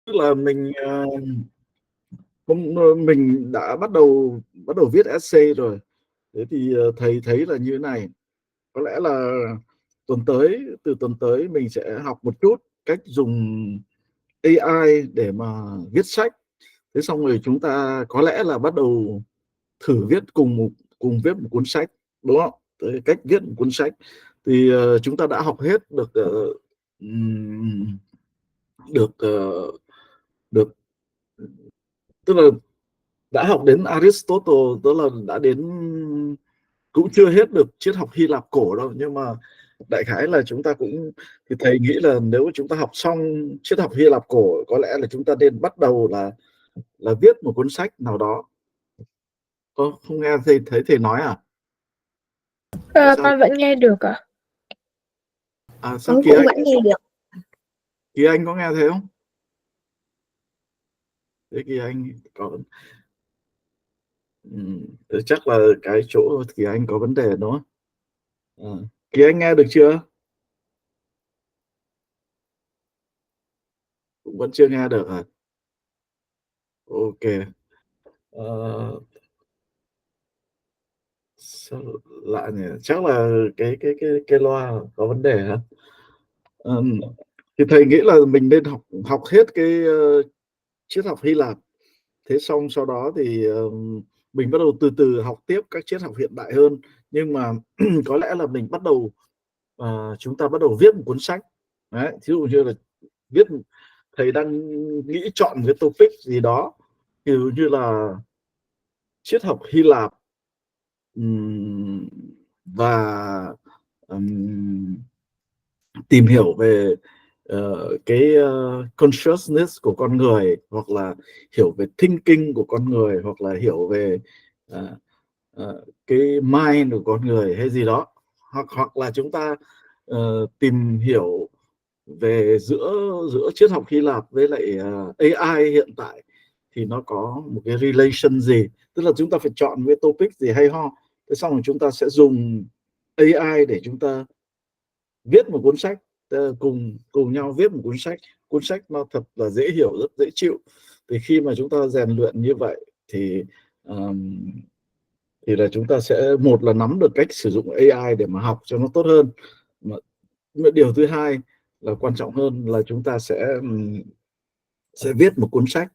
Tức là mình đã bắt đầu viết essay rồi. Thế thì thầy thấy là như thế này, có lẽ là từ tuần tới mình sẽ học một chút cách dùng AI để mà viết sách. Thế xong rồi chúng ta có lẽ là bắt đầu thử cùng viết một cuốn sách, đúng không? Tới cách viết một cuốn sách thì chúng ta đã học hết ừm, được được tức là đã học đến Aristotle, tức là đã đến, cũng chưa hết được triết học Hy Lạp cổ đâu, nhưng mà đại khái là chúng ta cũng, thì thầy nghĩ là nếu chúng ta học xong triết học Hy Lạp cổ, có lẽ là chúng ta nên bắt đầu là viết một cuốn sách nào đó. Có không nghe thầy thấy thầy nói à? Sao Con vẫn nghe được ạ. sao Con cũng vẫn nghe được. Kỳ Anh có nghe thấy không? Thế Kỳ Anh có, thế chắc là cái chỗ Kỳ Anh có vấn đề đó. Kỳ Anh nghe được chưa? Cũng vẫn chưa nghe được à? Ok. Ờ, sao lạ nhỉ? Chắc là cái loa có vấn đề hả? Thì thầy nghĩ là mình nên học học hết cái triết học Hy Lạp. Thế xong sau đó thì mình bắt đầu từ từ học tiếp các triết học hiện đại hơn. Nhưng mà có lẽ là chúng ta bắt đầu viết một cuốn sách. Đấy, ví dụ như là viết, thầy đang nghĩ chọn cái topic gì đó, ví dụ như là triết học Hy Lạp, và tìm hiểu về cái consciousness của con người, hoặc là hiểu về thinking của con người, hoặc là hiểu về cái mind của con người hay gì đó, hoặc là chúng ta tìm hiểu về giữa giữa triết học Hy Lạp với lại AI hiện tại thì nó có một cái relation gì, tức là chúng ta phải chọn cái topic gì hay ho, thế xong rồi chúng ta sẽ dùng AI để chúng ta viết một cuốn sách, cùng cùng nhau viết một cuốn sách nó thật là dễ hiểu, rất dễ chịu. Thì khi mà chúng ta rèn luyện như vậy thì là chúng ta sẽ, một là nắm được cách sử dụng AI để mà học cho nó tốt hơn, mà điều thứ hai là quan trọng hơn là chúng ta sẽ viết một cuốn sách.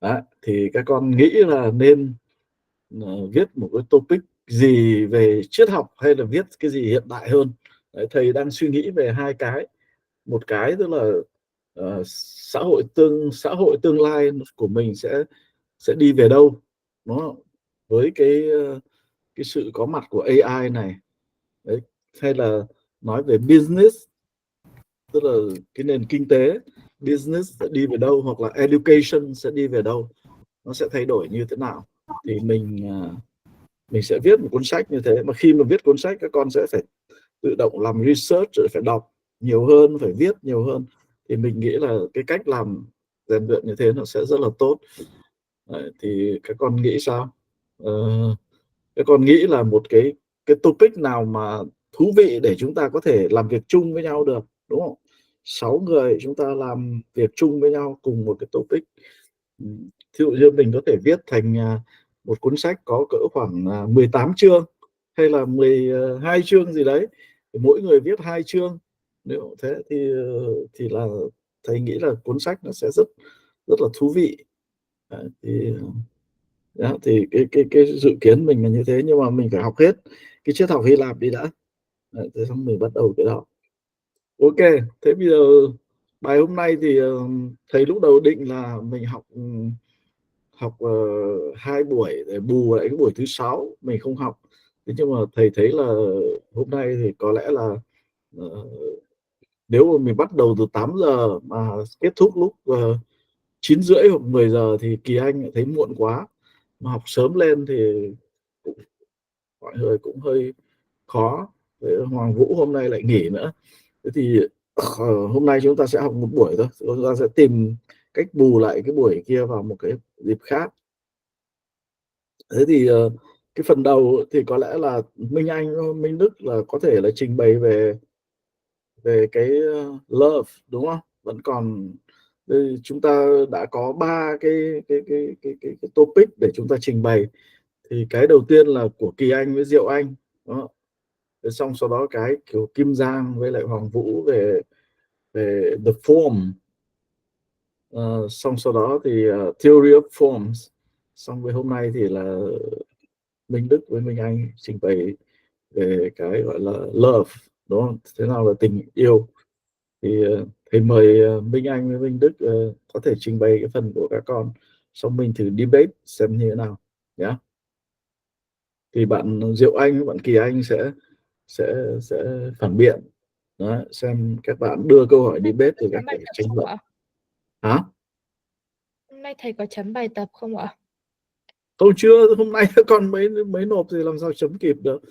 Đấy, thì các con nghĩ là nên viết một cái topic gì về triết học hay là viết cái gì hiện đại hơn? Đấy, thầy đang suy nghĩ về hai cái. Một cái tức là xã hội tương lai của mình sẽ đi về đâu, nó với cái sự có mặt của AI này. Đấy, hay là nói về business, tức là cái nền kinh tế, business sẽ đi về đâu, hoặc là education sẽ đi về đâu, nó sẽ thay đổi như thế nào. Thì mình sẽ viết một cuốn sách như thế. Mà khi mà viết cuốn sách, các con sẽ phải tự động làm research, rồi phải đọc nhiều hơn, phải viết nhiều hơn. Thì mình nghĩ là cái cách làm rèn luyện như thế nó sẽ rất là tốt. Đấy, thì các con nghĩ sao? Các con nghĩ là một cái topic nào mà thú vị để chúng ta có thể làm việc chung với nhau được, đúng không? 6 người chúng ta làm việc chung với nhau cùng một cái topic. Ví dụ như mình có thể viết thành một cuốn sách có cỡ khoảng 18 chương hay là 12 chương gì đấy, mỗi người viết 2 chương. Nếu thế thì là thầy nghĩ là cuốn sách nó sẽ rất rất là thú vị. Đấy, thì cái dự kiến mình là như thế, nhưng mà mình phải học hết cái triết học Hy Lạp đi đã. Đấy, thế xong mình bắt đầu cái đó. Ok, thế bây giờ bài hôm nay thì thầy lúc đầu định là mình học 2 buổi để bù lại cái buổi thứ 6 mình không học. Thế nhưng mà thầy thấy là hôm nay thì có lẽ là ờ, nếu mà mình bắt đầu từ 8 giờ mà kết thúc lúc 9 rưỡi hoặc 10 giờ thì Kỳ Anh thấy muộn quá. Mà học sớm lên thì mọi người cũng hơi khó. Thế Hoàng Vũ hôm nay lại nghỉ nữa. Thế thì hôm nay chúng ta sẽ học một buổi thôi. Chúng ta sẽ tìm cách bù lại cái buổi kia vào một cái dịp khác. Thế thì cái phần đầu thì có lẽ là Minh Đức là có thể là trình bày về về cái love, đúng không? Vẫn còn Đây, chúng ta đã có 3 cái topic để chúng ta trình bày. Thì cái đầu tiên là của Kỳ Anh với Diệu Anh, đó. Xong sau đó cái kiểu Kim Giang với lại Hoàng Vũ về về the form. Xong sau đó thì theory of forms. Xong với hôm nay thì là Minh Đức với Minh Anh trình bày về cái gọi là love, đúng không? Thế nào là tình yêu. Thì thầy mời Minh Anh với Minh Đức có thể trình bày cái phần của các con, xong mình thử debate xem như thế nào nhé. Thì bạn Diệu Anh với bạn Kỳ Anh sẽ phản biện. Đó, xem các bạn đưa câu hỏi debate rồi các bạn tranh luận. Hả? Hôm nay thầy có chấm bài tập không ạ? Tôi chưa, hôm nay các con mới nộp thì làm sao chấm kịp được.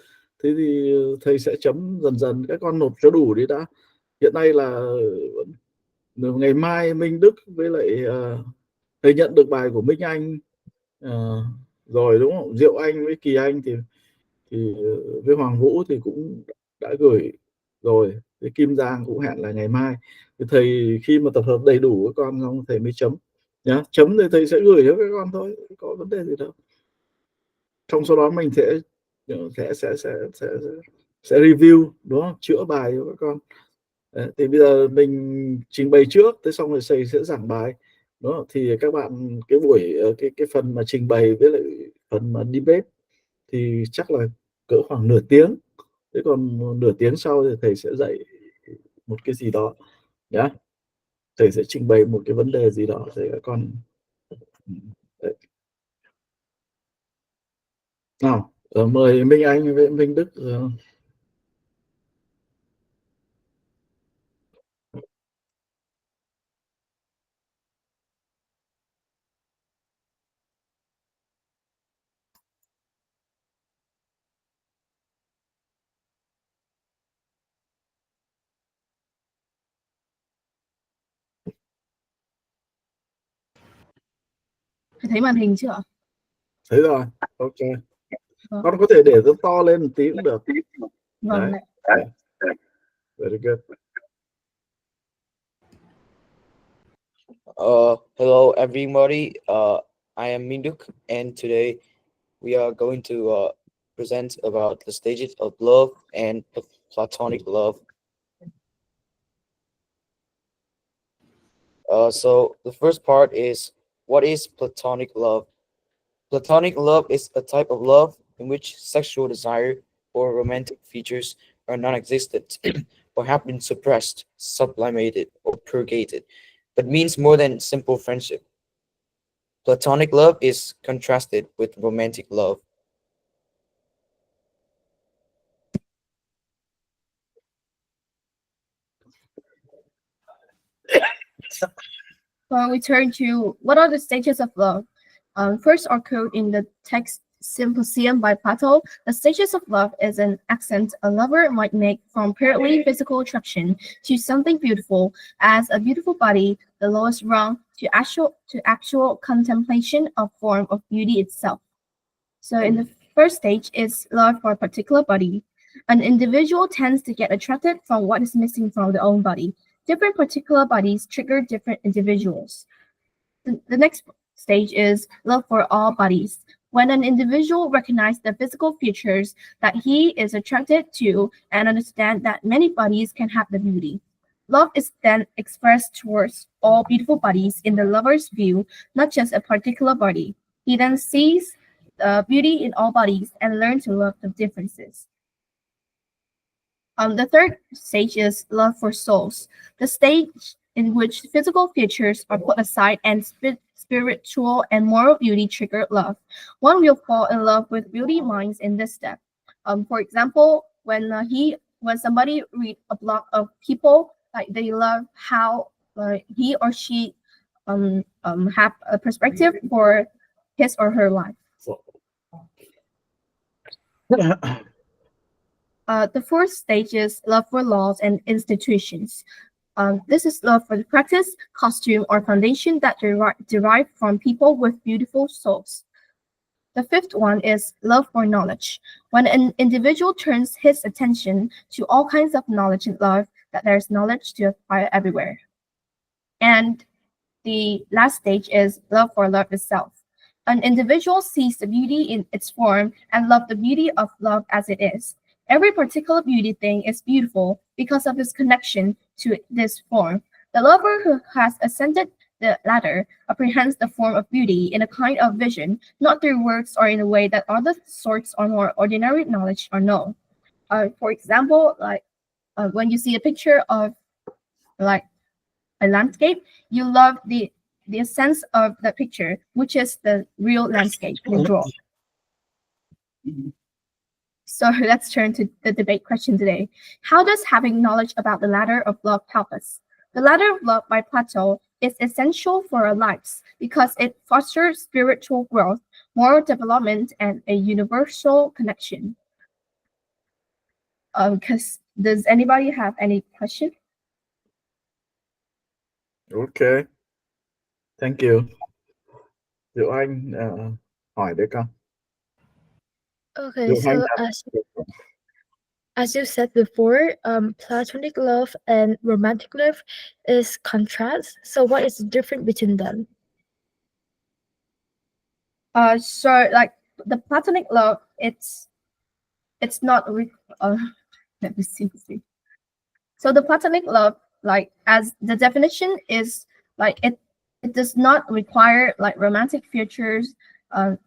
Thế thì thầy sẽ chấm dần dần, các con nộp cho đủ đi đã. Hiện nay là ngày mai Minh Đức với lại thầy nhận được bài của Minh Anh rồi đúng không? Diệu Anh với Kỳ Anh thì với Hoàng Vũ thì cũng đã gửi rồi. Với Kim Giang cũng hẹn là ngày mai. Thì thầy khi mà tập hợp đầy đủ các con xong thầy mới chấm nhá. Chấm thì thầy sẽ gửi cho các con thôi, không có vấn đề gì đâu. Trong số đó mình sẽ review, đúng không? Chữa bài cho các con. Đấy, thì bây giờ mình trình bày trước, thế xong rồi thầy sẽ giảng bài. Đó, thì các bạn cái buổi cái phần mà trình bày với lại phần mà debate thì chắc là cỡ khoảng nửa tiếng. Thế còn nửa tiếng sau thì thầy sẽ dạy một cái gì đó nhá. Thầy sẽ trình bày một cái vấn đề gì đó để các con. Đấy. Nào, mời Minh Anh với Minh Đức. Thầy thấy màn hình chưa ạ? Thấy rồi, ok. Vâng. Con có thể để nó to lên một tí cũng được. Vâng. Đấy. Very good. Hello everybody. I am Minduk, and today we are going to present about the stages of love and platonic love. So the first part is, what is platonic love? Platonic love is a type of love in which sexual desire or romantic features are non-existent or have been suppressed, sublimated, or purgated, but means more than simple friendship. Platonic love is contrasted with romantic love. Well, we turn to what are the stages of love? First occurred in the text Symposium by Plato. The stages of love is an ascent a lover might make from purely physical attraction to something beautiful, as a beautiful body, the lowest rung, to actual contemplation of form of beauty itself. So in the first stage is love for a particular body. An individual tends to get attracted from what is missing from their own body. Different particular bodies trigger different individuals. The next stage is love for all bodies. When an individual recognizes the physical features that he is attracted to and understands that many bodies can have the beauty. Love is then expressed towards all beautiful bodies in the lover's view, not just a particular body. He then sees the beauty in all bodies and learns to love the differences. The third stage is love for souls, the stage in which physical features are put aside and spiritual and moral beauty trigger love. One will fall in love with beauty minds in this step. For example, when somebody read a blog of people, like they love how he or she have a perspective for his or her life. The fourth stage is love for laws and institutions. This is love for the practice, costume, or foundation that derive from people with beautiful souls. The fifth one is love for knowledge. When an individual turns his attention to all kinds of knowledge and love, that there's knowledge to acquire everywhere. And The last stage is love for love itself. An individual sees the beauty in its form and love the beauty of love as it is. Every particular beauty thing is beautiful because of its connection to this form. The lover who has ascended the ladder apprehends the form of beauty in a kind of vision, not through words or in a way that other sorts of more ordinary knowledge are known. For example, when you see a picture of like a landscape, you love the sense of the picture, which is the real landscape you draw. So let's turn to the debate question today. How does having knowledge about the ladder of love help us? The ladder of love by Plato is essential for our lives because it fosters spiritual growth, moral development, and a universal connection. Because does anybody have any question? Ok, thank you. Diệu Anh hỏi đấy con. Okay, Diệu Anh so as you said before, platonic love and romantic love is contrast. So what is the difference between them? So like the platonic love, it's not let me see. So the platonic love, like as the definition is like it does not require like romantic features,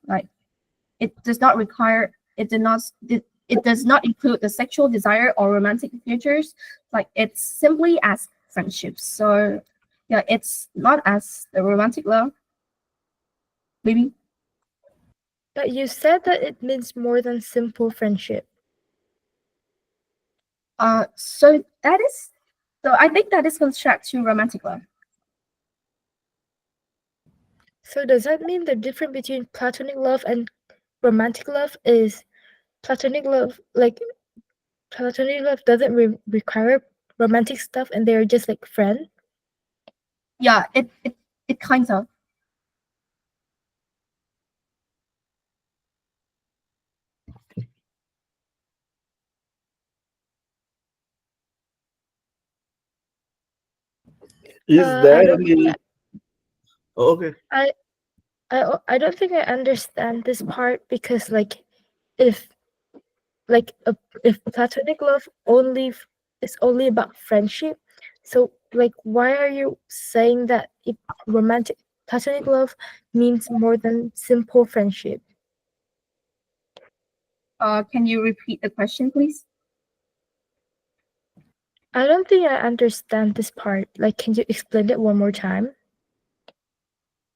like it does not require it does not include the sexual desire or romantic features. Like it's simply as friendships. So yeah, it's not as the romantic love. Maybe. But you said that it means more than simple friendship. So that is so I think that is construct to romantic love. So does that mean the difference between platonic love and romantic love is platonic love doesn't require romantic stuff and they're just like friends? Yeah, it kind of. Is I there don't think any? Oh, okay. I don't think I understand this part because if like a, if platonic love is only about friendship, so like why are you saying that if romantic platonic love means more than simple friendship? Can you repeat the question, please? I don't think I understand this part. Like, can you explain it one more time?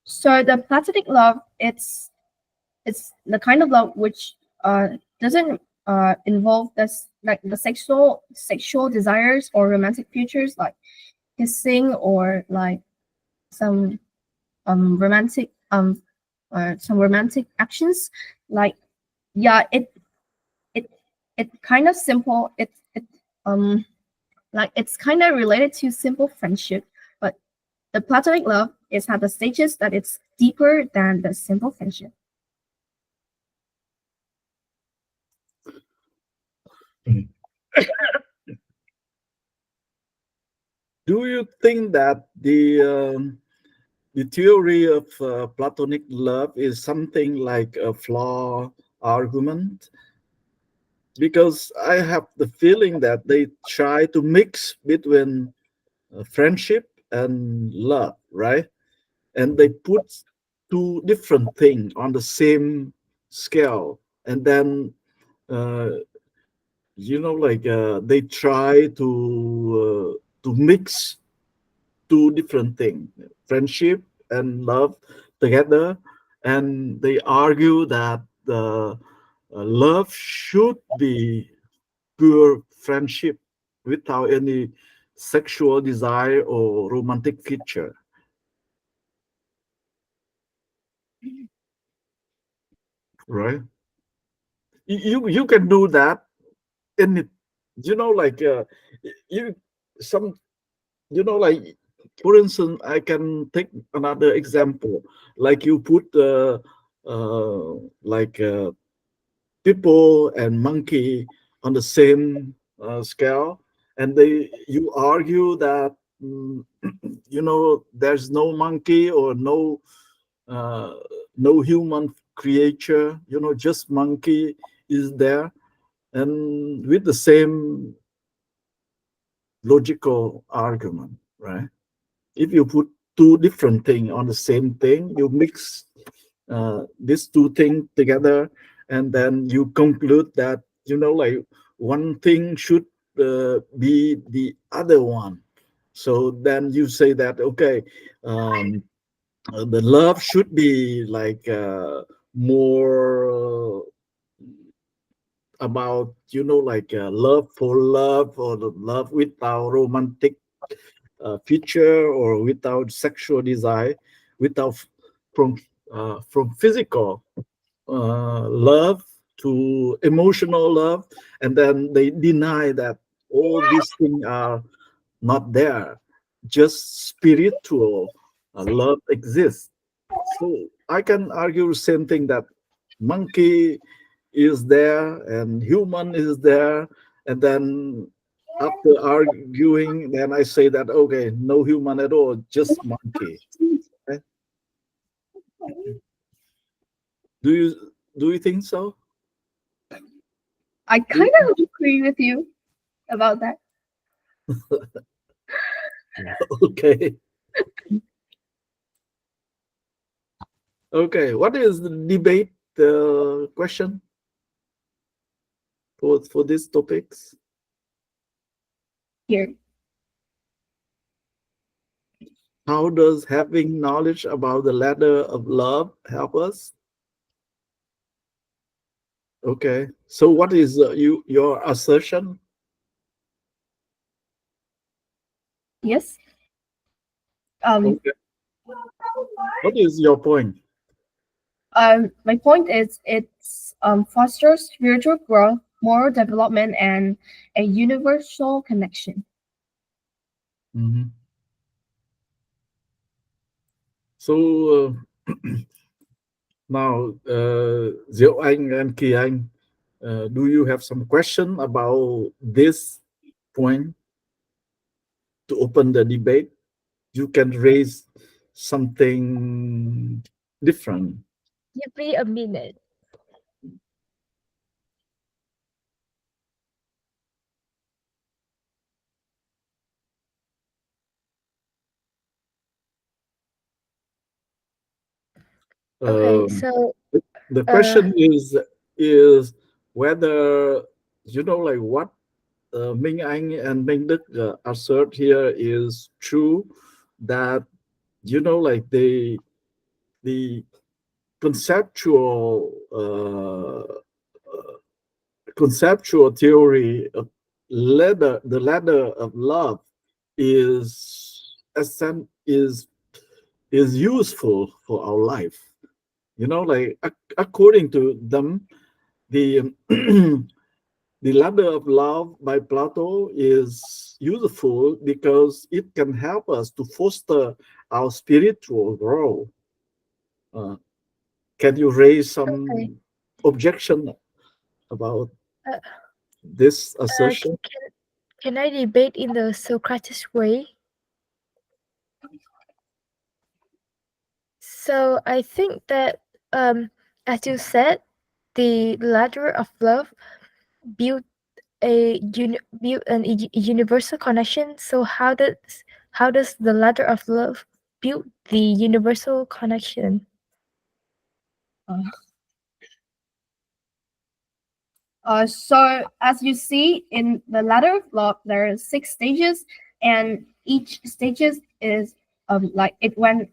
So the platonic love, it's the kind of love which doesn't involve this like the sexual desires or romantic features like kissing or like some romantic some romantic actions. Like yeah, it it kind of simple. It um like it's kind of related to simple friendship, but the platonic love is at the stages that it's deeper than the simple friendship. Do you think that the theory of platonic love is something like a flaw argument? Because I have the feeling that they try to mix between friendship and love, right? And they put two different things on the same scale, and then uh, they try to mix two different things, friendship and love together, and they argue that the love should be pure friendship without any sexual desire or romantic feature, right? You can do that in it, you some like, for instance, I can take another example. Like you put like people and monkey on the same scale, and you argue that mm, there's no monkey or uh, no human creature, just monkey is there, and with the same logical argument, right? If you put two different things on the same thing, you mix these two things together, and then you conclude that like one thing should be the other one. So then you say that, okay, um, the love should be like more about like love for love, or the love without romantic feature, or without sexual desire, without from from physical love to emotional love, and then they deny that all these things are not there, just spiritual love exists. So I can argue the same thing, that monkey is there and human is there, and then after arguing, then I say that, okay, no human at all, just monkey. Okay? Do you think so? I Do kind of agree with you about that. okay. Okay, what is the debate question for these topics? Here. How does having knowledge about the ladder of love help us? Okay, so what is your assertion? Yes. Um, Okay, what is your point? my point is it's fosters spiritual growth, moral development, and a universal connection. Mhm. So now, Diệu Anh and Kỳ Anh, do you have some question about this point to open the debate? You can raise something different. Give me a minute. Okay, Um, so the uh question is whether like what Minh Anh and Minh Đức assert here is true, that like the conceptual conceptual theory of the ladder of love is useful for our life. Like according to them, the the ladder of love by Plato is useful because it can help us to foster our spiritual growth. Uh, can you raise okay. some objection about Uh, this uh assertion? can I debate in the Socrates way? So I think that as you said, the ladder of love built built universal connection. So how does the ladder of love build the universal connection? Uh, so as you see in the ladder of love, there are 6 stages, and each stages is like it when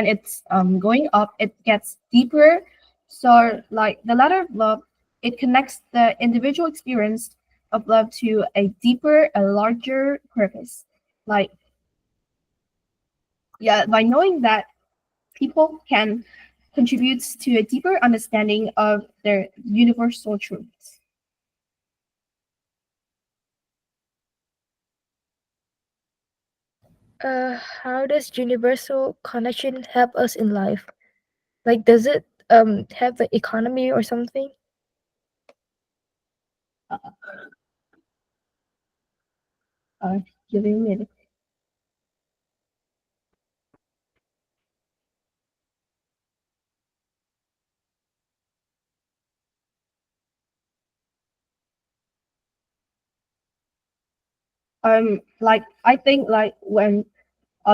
it's going up, it gets deeper. So like the ladder of love, it connects the individual experience of love to a deeper, a larger purpose. Like yeah, by knowing that people can contribute to a deeper understanding of their universal truths. How does universal connection help us in life? Like, does it have the economy or something? Uh, Giving me like I think like when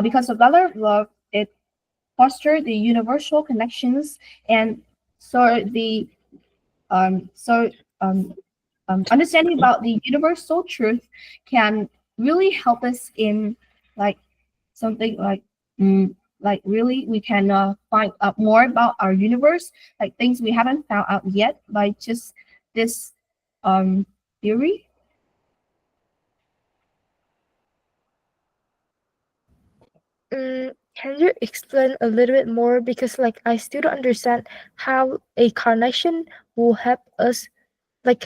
because the valor of love it foster the universal connections and so the so understanding about the universal truth can really help us in like something like really we can find out more about our universe like things we haven't found out yet by just this um theory. Can you explain a little bit more? Because like I still don't understand how a connection will help us. Like,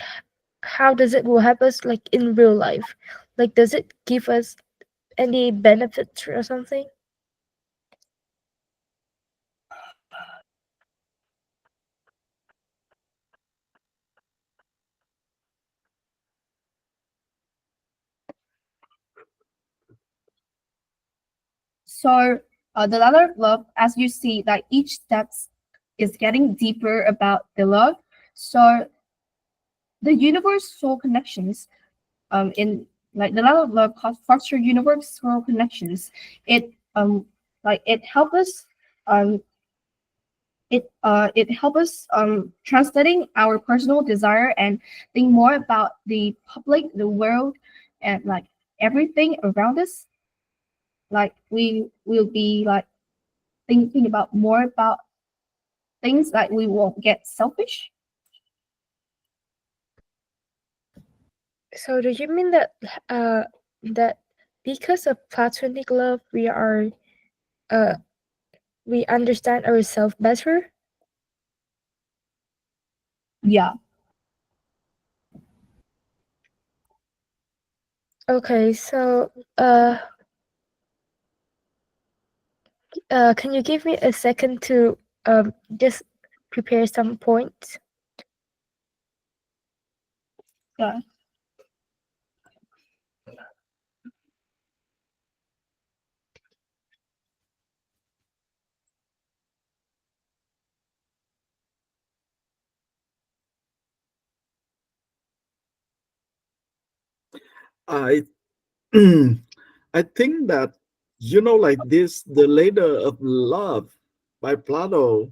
how does it will help us like in real life? Like, does it give us any benefits or something? So the ladder of love, as you see, like each steps is getting deeper about the love. So the universal connections, in like the ladder of love foster universal connections. It like it help us um it help us translating our personal desire and think more about the public, the world, and like everything around us. Like we will be like thinking about more about things like we won't get selfish. So do you mean that that because of platonic love uh we understand ourselves better? Yeah. Okay, so can you give me a second to just prepare some points? Yeah. I I think that like this, the ladder of love by Plato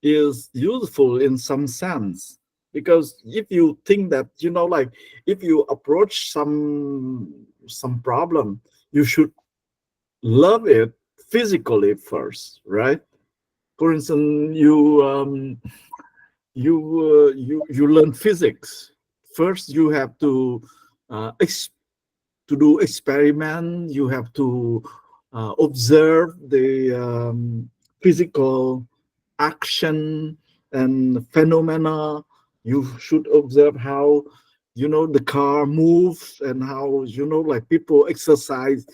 is useful in some sense because if you think that like if you approach some problem, you should love it physically first, right? For instance, you learn physics. First, you have uh, ex- to do experiment. You have to observe the physical action and phenomena. You should observe how the car moves and how like people exercise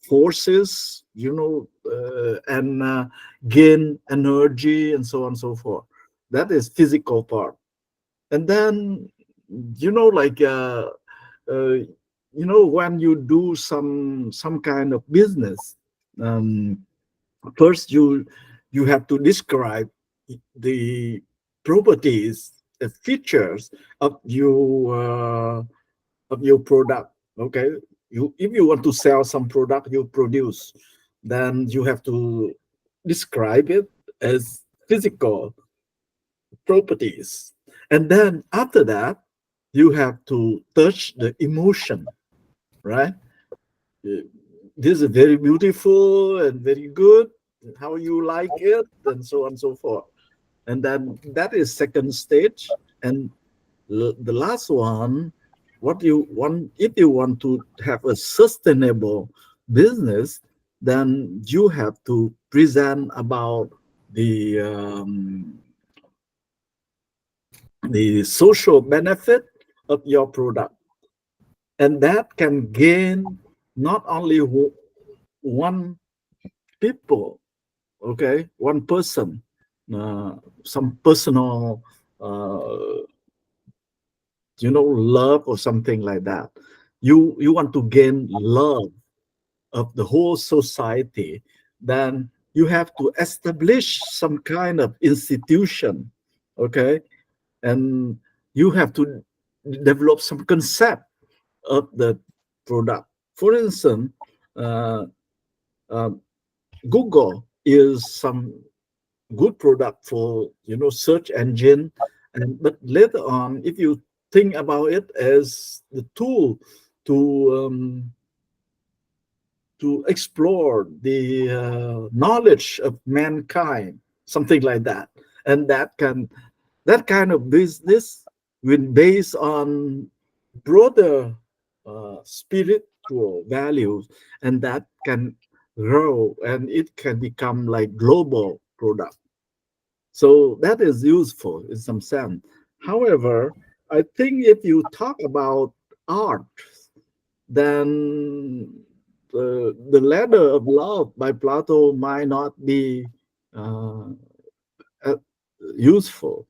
forces, and gain energy and so on and so forth. That is physical part. And then like uh, when you do some kind of business, um, first you have to describe the properties, the features of your product. Okay, if you want to sell some product you produce, then you have to describe it as physical properties. And then after that, you have to touch the emotion, right? Uh, This is very beautiful and very good. How you like it, and so on and so forth. And then that is second stage. And the last one, what you want, if you want to have a sustainable business, then you have to present about the um, the social benefit of your product, and that can gain not only one people, okay, one person, some personal uh, love or something like that. You want to gain love of the whole society, then you have to establish some kind of institution, okay, and you have to develop some concept of the product, For instance, uh, um, Google is some good product for search engine, and but later on, if you think about it as the tool to explore the knowledge of mankind, something like that, and that kind of business will based on broader spiritual values, and that can grow and it can become like global product. So that is useful in some sense. However, I think if you talk about art, then the ladder of love by Plato might not be uh, uh, useful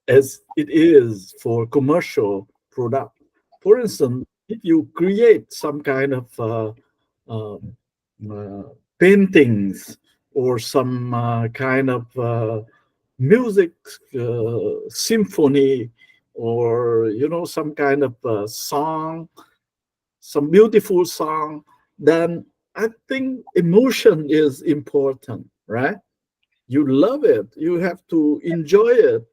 as it is for commercial product. For instance, if you create some kind of uh, uh, paintings or some kind of music symphony, or some kind of song, some beautiful song, then I think emotion is important, right? You love it, you have to enjoy it,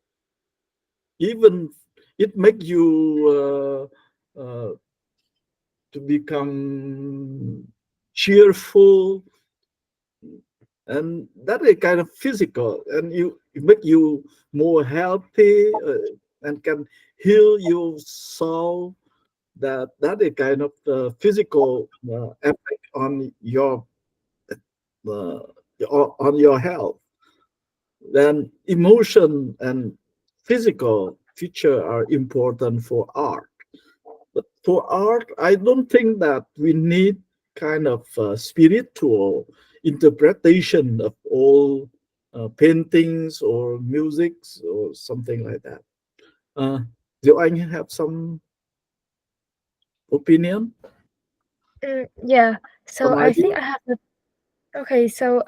even it make you to become cheerful, and that is kind of physical, and it make you more healthy, and can heal your soul. That is kind of physical effect uh, on your health. Then emotion and physical feature are important for art. But for art, I don't think that we need kind of spiritual interpretation of all paintings or musics or something like that. Uh, do I have some opinion, Yeah. So some I idea? think I have a Okay, so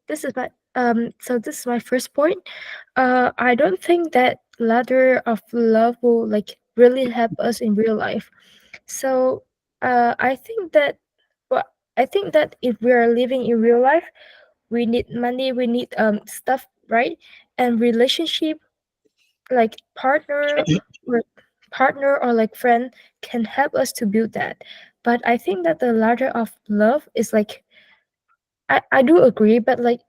this is my first point. I don't think that ladder of love will like really help us in real life. So I think that well I think that if we are living in real life, we need money, we need stuff, right? And relationship like or partner or like friend can help us to build that. But I think that the ladder of love is like I do agree, but like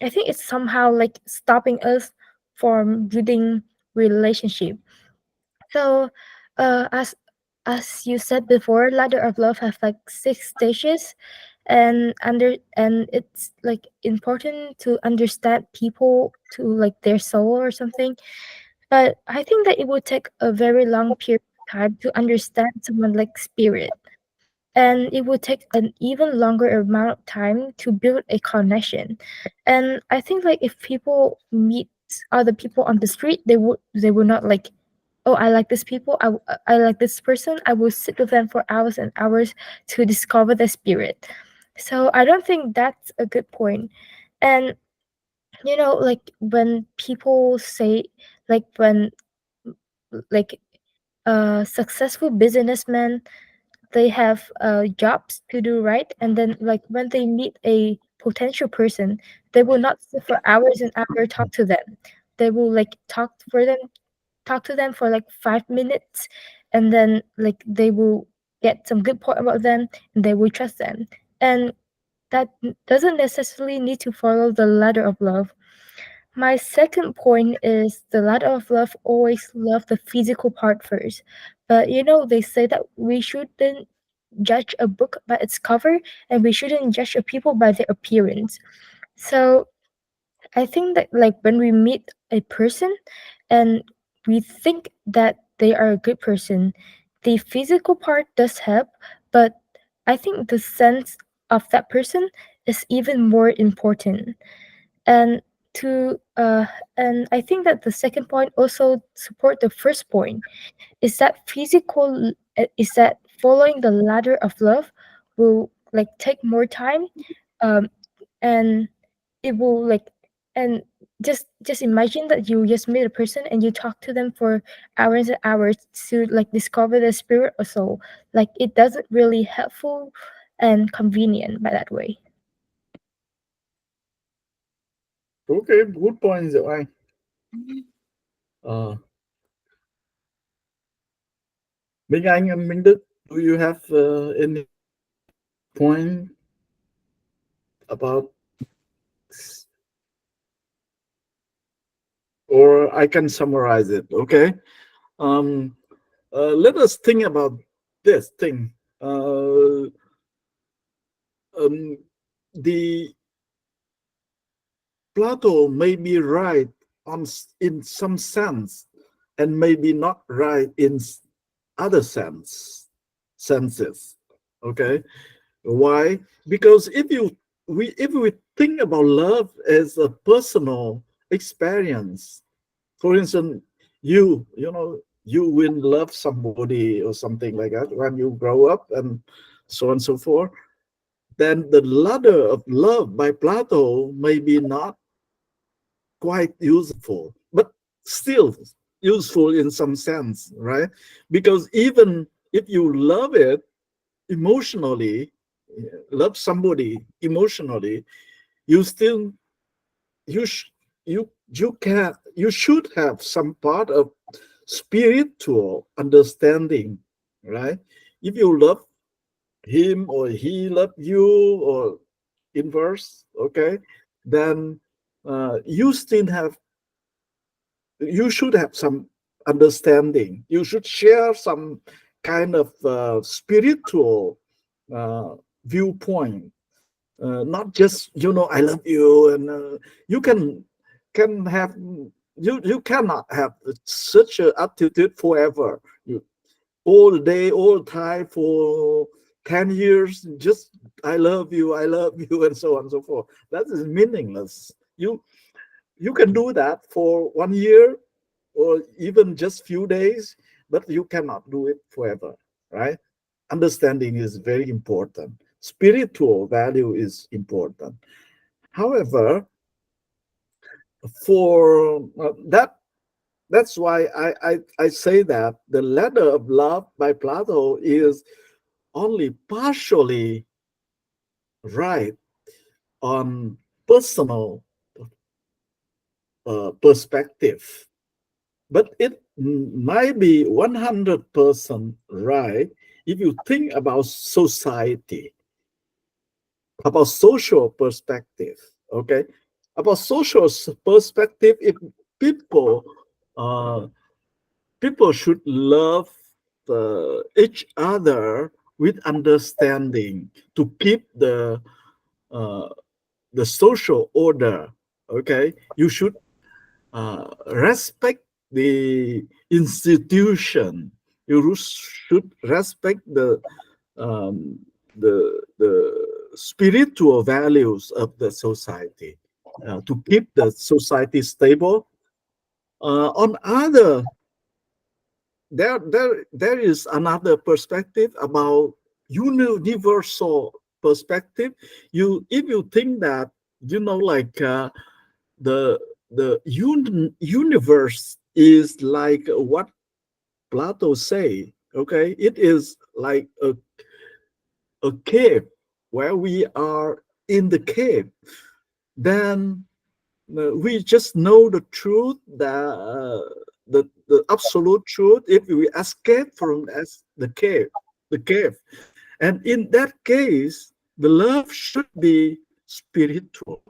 I think it's somehow like stopping us from building relationship. So as you said before, ladder of love have like 6 stages, and it's like important to understand people to like their soul or something. But I think that it would take a very long period of time to understand someone like spirit, and it would take an even longer amount of time to build a connection. And I think like if people meet other people on the street, they would not like, oh, I like this people, I like this person, I will sit with them for hours and hours to discover their spirit. So I don't think that's a good point. And like when people say, like when like successful businessmen, they have jobs to do, right? And then like when they meet a potential person, they will not sit for hours and hours talk to them. They will like talk to them for like 5 minutes, and then like they will get some good point about them, and they will trust them. And that doesn't necessarily need to follow the ladder of love. My second point is the ladder of love always love the physical part first. But they say that we shouldn't judge a book by its cover, and we shouldn't judge a people by their appearance. So I think that like when we meet a person and we think that they are a good person, the physical part does help, but I think the sense of that person is even more important. And to and I think that the second point also support the first point, is that following the ladder of love will like take more time, um and it will like and just imagine that you just meet a person and you talk to them for hours and hours to like discover their spirit or soul. Like it doesn't really helpful and convenient by that way. Okay, good point, Diệu Anh. Uh, Minh Anh and Minh Đức, do you have any point about, or I can summarize it? Okay. Um, let us think about this thing. Um, the Plato may be right in some sense, and maybe not right in other senses. Okay, why? Because if we think about love as a personal experience, for instance, you know you will love somebody or something like that when you grow up, and so on and so forth. Then the ladder of love by Plato may be not quite useful, but still useful in some sense, right? Because even if you love it emotionally, love somebody emotionally, you still you sh- you can you should have some part of spiritual understanding, right? If you love him or he love you, or inverse, okay, then you still have you should have some understanding. You should share some kind of spiritual uh, viewpoint, not just I love you, and you can have you cannot have such an attitude forever. You, all day, all time for 10 years, just I love you, and so on and so forth. That is meaningless. You can do that for 1 year or even just few days, but you cannot do it forever, right? Understanding is very important. Spiritual value is important. However, for that's why I say that the ladder of love by Plato is only partially right on personal perspective, but it might be 100% right if you think about society, about social perspective. Okay, about social perspective, if people uh, people should love each other with understanding to keep uh, the social order. Okay, you should respect the institution. You should respect um, the spiritual values of the society to keep the society stable. On other, there is another perspective about universal perspective. If you think that like the universe is like what Plato say. Okay, it is like a cave where we are in the cave. Then we just know the truth, the absolute truth. If we escape from the cave, and in that case, the love should be spiritual.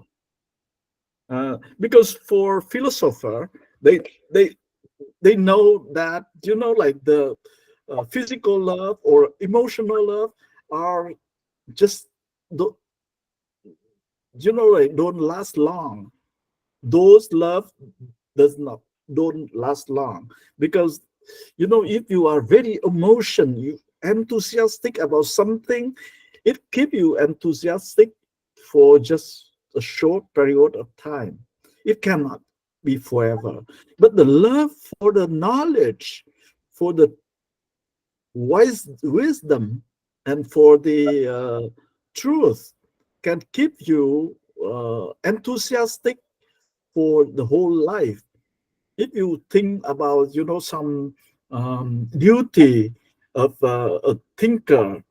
Because for philosopher, they they they know that like the physical love or emotional love are just the like don't last long. Those love does not don't last long, because if you are very you enthusiastic about something, it keep you enthusiastic for just a short period of time. It cannot be forever. But the love for the knowledge, for the wisdom, and for the truth can keep you enthusiastic for the whole life. If you think about, you know, some duty of a thinker,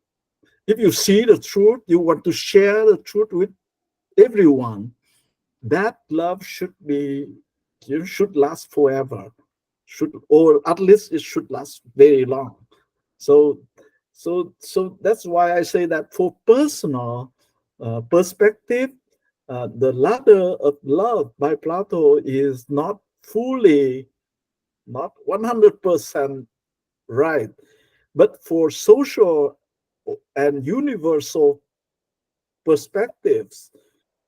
if you see the truth, you want to share the truth with everyone, that love should be, you should last forever, should, or at least it should last very long. So that's why I say that for personal perspective, the ladder of love by Plato is not fully, not 100% right, but for social and universal perspectives,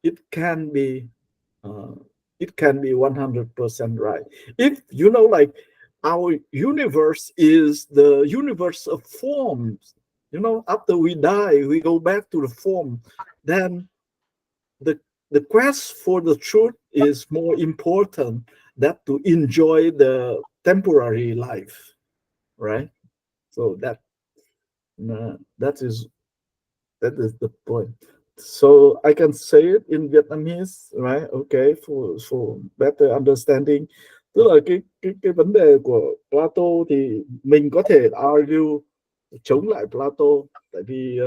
it can be uh, 100% right. If you know, like, our universe is the universe of forms, you know, after we die we go back to the form, then the quest for the truth is more important than to enjoy the temporary life, right? So that is the point. So I can say it in Vietnamese, right? Okay, for better understanding. Tức là cái vấn đề của Plato thì mình có thể argue chống lại Plato, tại vì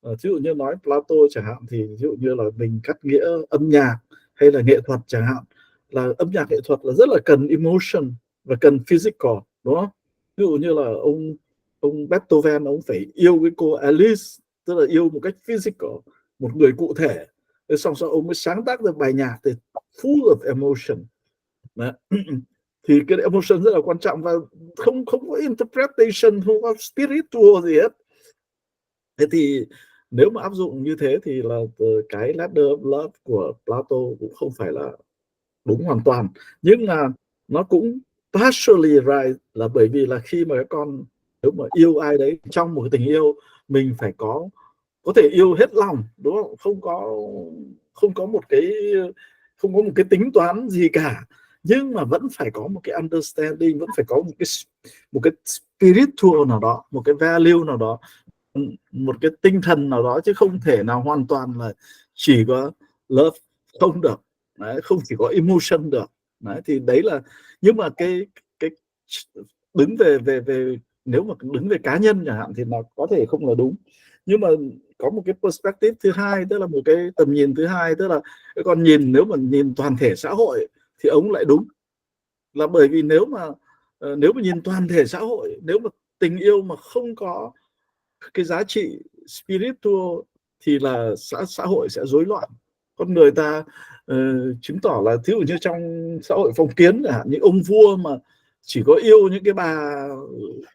ví dụ như nói Plato chẳng hạn, thì ví dụ như là mình cắt nghĩa âm nhạc hay là nghệ thuật chẳng hạn, là âm nhạc nghệ thuật là rất là cần emotion và cần physical, đúng không? Ví dụ như là ông Beethoven, ông phải yêu cái cô Alice, tức là yêu một cách physical, một người cụ thể, xong sau ông mới sáng tác ra bài nhạc thì full of emotion. Đấy. Thì cái emotion rất là quan trọng, và không có interpretation, không có spiritual gì hết. Thế thì nếu mà áp dụng như thế thì là cái ladder of love của Plato cũng không phải là đúng hoàn toàn, nhưng mà nó cũng partially right, là bởi vì là khi mà các con, nếu mà yêu ai đấy, trong một cái tình yêu mình phải có thể yêu hết lòng, đúng không? Không có một cái tính toán gì cả, nhưng mà vẫn phải có một cái understanding, vẫn phải có một cái spiritual nào đó, một cái value nào đó, một cái tinh thần nào đó, chứ không thể nào hoàn toàn là chỉ có love không được. Đấy, không chỉ có emotion được. Đấy, thì đấy là, nhưng mà cái đứng về nếu mà đứng về cá nhân chẳng hạn thì nó có thể không là đúng, nhưng mà có một cái perspective thứ hai, tức là một cái tầm nhìn thứ hai, tức là cái con nhìn, nếu mà nhìn toàn thể xã hội thì ông lại đúng, là bởi vì nếu mà nhìn toàn thể xã hội, nếu mà tình yêu mà không có cái giá trị spiritual thì là xã hội sẽ rối loạn. Con người ta chứng tỏ là, ví dụ như trong xã hội phong kiến chẳng hạn, những ông vua mà chỉ có yêu những cái bà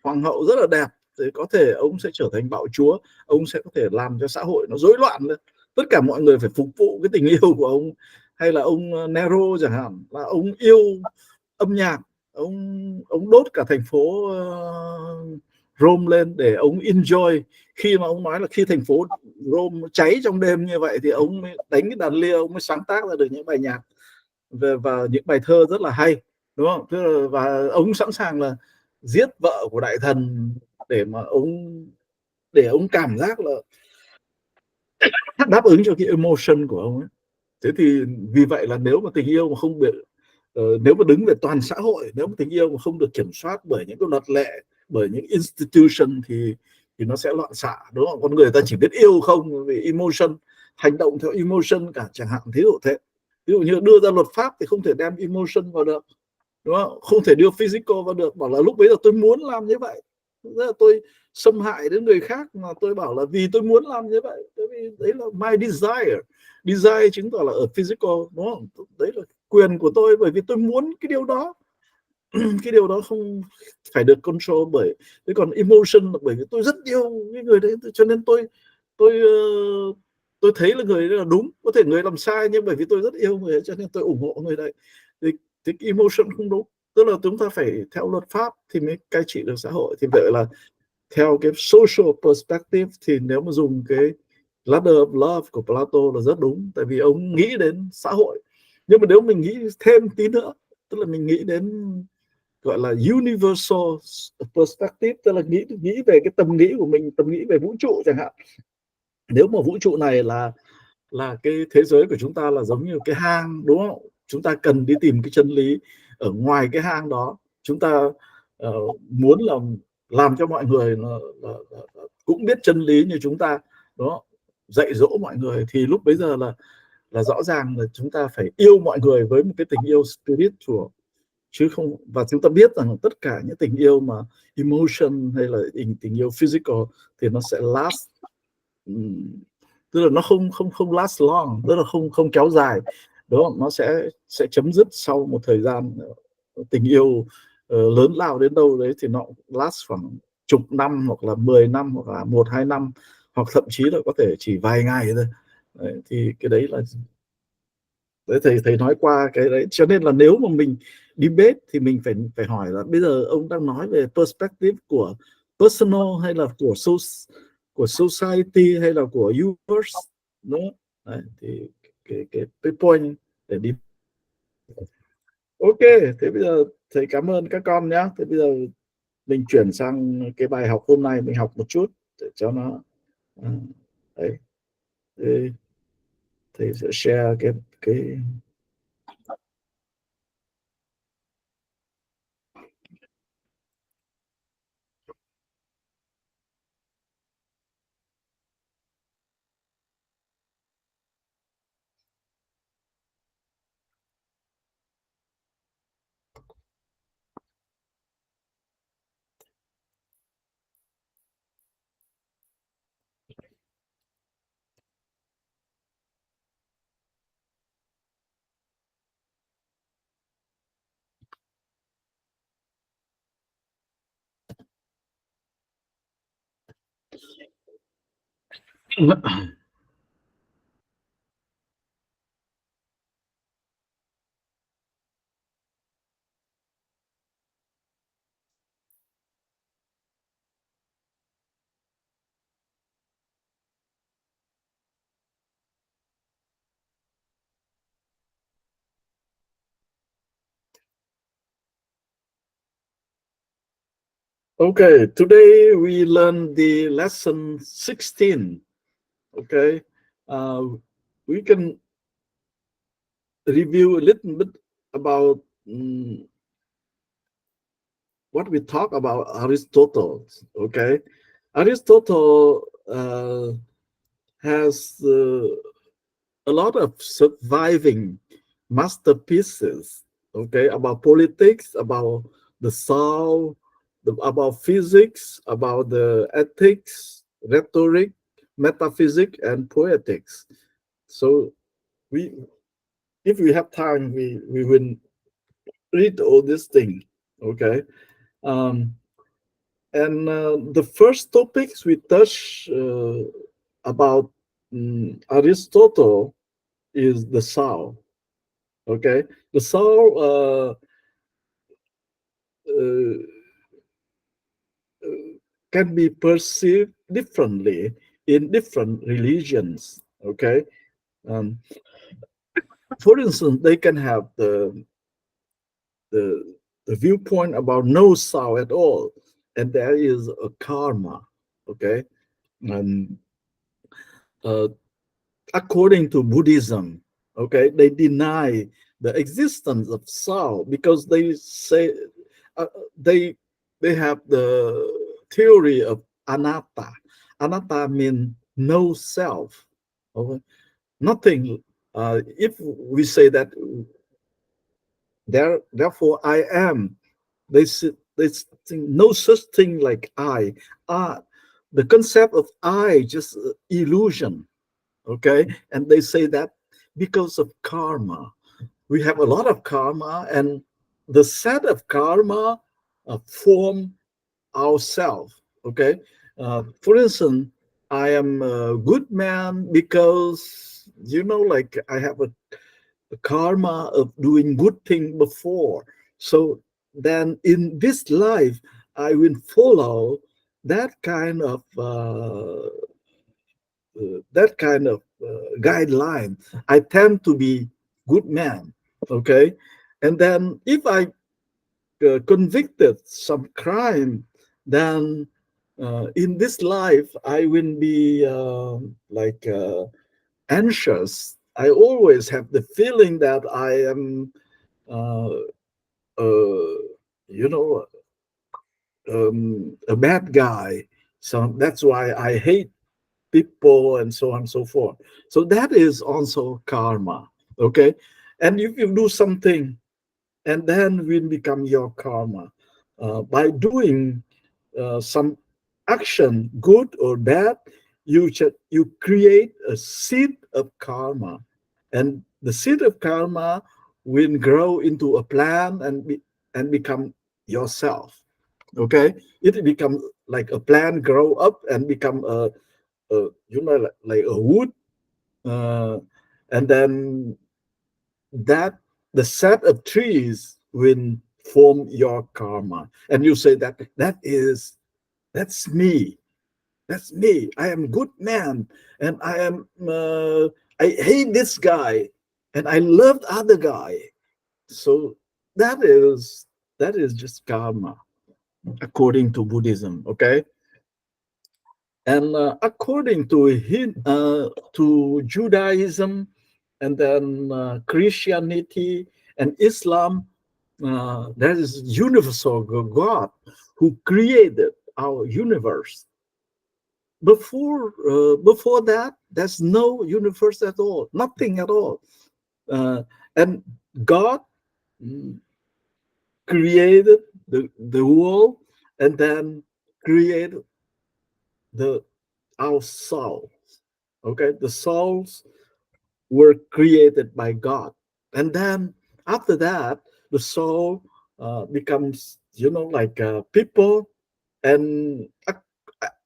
hoàng hậu rất là đẹp thì có thể ông sẽ trở thành bạo chúa, ông sẽ có thể làm cho xã hội nó rối loạn lên, tất cả mọi người phải phục vụ cái tình yêu của ông. Hay là ông Nero chẳng hạn, là ông yêu âm nhạc, ông đốt cả thành phố Rome lên để ông enjoy. Khi mà ông nói là khi thành phố Rome cháy trong đêm như vậy thì ông mới đánh cái đàn lia, ông mới sáng tác ra được những bài nhạc và những bài thơ rất là hay, đúng không? Và ông sẵn sàng là giết vợ của đại thần để mà ông cảm giác là đáp ứng cho cái emotion của ông ấy. Thế thì vì vậy là nếu mà tình yêu mà không bị nếu mà đứng về toàn xã hội, nếu mà tình yêu mà không được kiểm soát bởi những cái luật lệ, bởi những institution thì nó sẽ loạn xạ, đúng không? Con người ta chỉ biết yêu không vì emotion, hành động theo emotion cả chẳng hạn, thí dụ thế. Ví dụ như đưa ra luật pháp thì không thể đem emotion vào được, đúng không? Không thể đưa physical vào được, bảo là lúc bấy giờ tôi muốn làm như vậy, rất là tôi xâm hại đến người khác mà tôi bảo là vì tôi muốn làm như vậy, bởi vì đấy là my desire chứng tỏ là ở physical, đúng không? Đấy là quyền của tôi bởi vì tôi muốn cái điều đó. Cái điều đó không phải được control bởi cái, còn emotion là bởi vì tôi rất yêu cái người đấy, cho nên tôi thấy là người đấy là đúng, có thể người làm sai nhưng bởi vì tôi rất yêu người ấy, cho nên tôi ủng hộ người đấy. Thì cái emotion không đúng, tức là chúng ta phải theo luật pháp thì mới cai trị được xã hội. Thì vậy là theo cái social perspective thì nếu mà dùng cái ladder of love của Plato là rất đúng, tại vì ông nghĩ đến xã hội. Nhưng mà nếu mình nghĩ thêm tí nữa, tức là mình nghĩ đến gọi là universal perspective, tức là nghĩ về cái tầm nghĩ của mình, tầm nghĩ về vũ trụ chẳng hạn. Nếu mà vũ trụ này là cái thế giới của chúng ta là giống như cái hang, đúng không? chúng ta cần đi tìm cái chân lý ở ngoài cái hang đó. Chúng ta muốn làm cho mọi người cũng biết chân lý như chúng ta đó, dạy dỗ mọi người, thì lúc bấy giờ là rõ ràng là chúng ta phải yêu mọi người với một cái tình yêu spiritual, chứ không, và chúng ta biết rằng tất cả những tình yêu mà emotion hay là tình yêu physical thì nó sẽ last, tức là nó không last long, tức là không kéo dài đó, nó sẽ chấm dứt sau một thời gian. Tình yêu lớn lao đến đâu đấy thì nó last khoảng chục năm, hoặc là 10 năm, hoặc là 1-2 năm, hoặc thậm chí là có thể chỉ vài ngày thôi. Đấy, thì cái đấy là đấy, thầy nói qua cái đấy, cho nên là nếu mà mình debate thì mình phải hỏi là bây giờ ông đang nói về perspective của personal hay là của society hay là của universe nữa. Đấy, thì cái point để đi. Ok, thế bây giờ thầy cảm ơn các con nhé. Thế bây giờ mình chuyển sang cái bài học hôm nay, mình học một chút để cho nó đấy. Thế thầy sẽ share cái Okay, today we learn the lesson 16. Okay, we can review a little bit about what we talk about Aristotle. Okay, Aristotle has a lot of surviving masterpieces. Okay, about politics, about the soul, about physics, about the ethics, rhetoric, metaphysics, and poetics. So we, if we have time, we will read all these things. Okay, um, and the first topics we touch about Aristotle is the soul. Okay, the soul uh, can be perceived differently in different religions. Okay, um, for instance, they can have the the viewpoint about no soul at all, and there is a karma. Okay, and uh, according to Buddhism, okay, they deny the existence of soul because they say uh, they they have the theory of anatta. Anatta means no self, okay? Nothing. If we say that therefore I am, they think no such thing like I. The concept of I just illusion. Okay, and they say that because of karma, we have a lot of karma, and the set of karma form ourselves. Okay, for instance, I am a good man because like I have a karma of doing good thing before. So then in this life, I will follow that kind of guideline. I tend to be good man. Okay, and then if I convicted some crime, then in this life I will be like anxious I always have the feeling that I am, uh, uh, you know, a bad guy. So that's why I hate people and so on and so forth. So that is also karma. Okay. And if you do something and then will become your karma by doing some action, good or bad, you create a seed of karma, and the seed of karma will grow into a plant and become yourself. Okay, it becomes like a plant grow up and become a like a wood, uh, and then that the set of trees will form your karma, and you say that that's me, that's me. I am good man, and I hate this guy, and I love the other guy. So that is that is just karma according to Buddhism. Okay, and according to to Judaism, and then Christianity and Islam, there is universal God who created our universe. Before that, there's no universe at all, nothing at all. And God mm, created the world, and then created the our soul. Okay, the souls were created by God, and then after that, the soul becomes, like people. And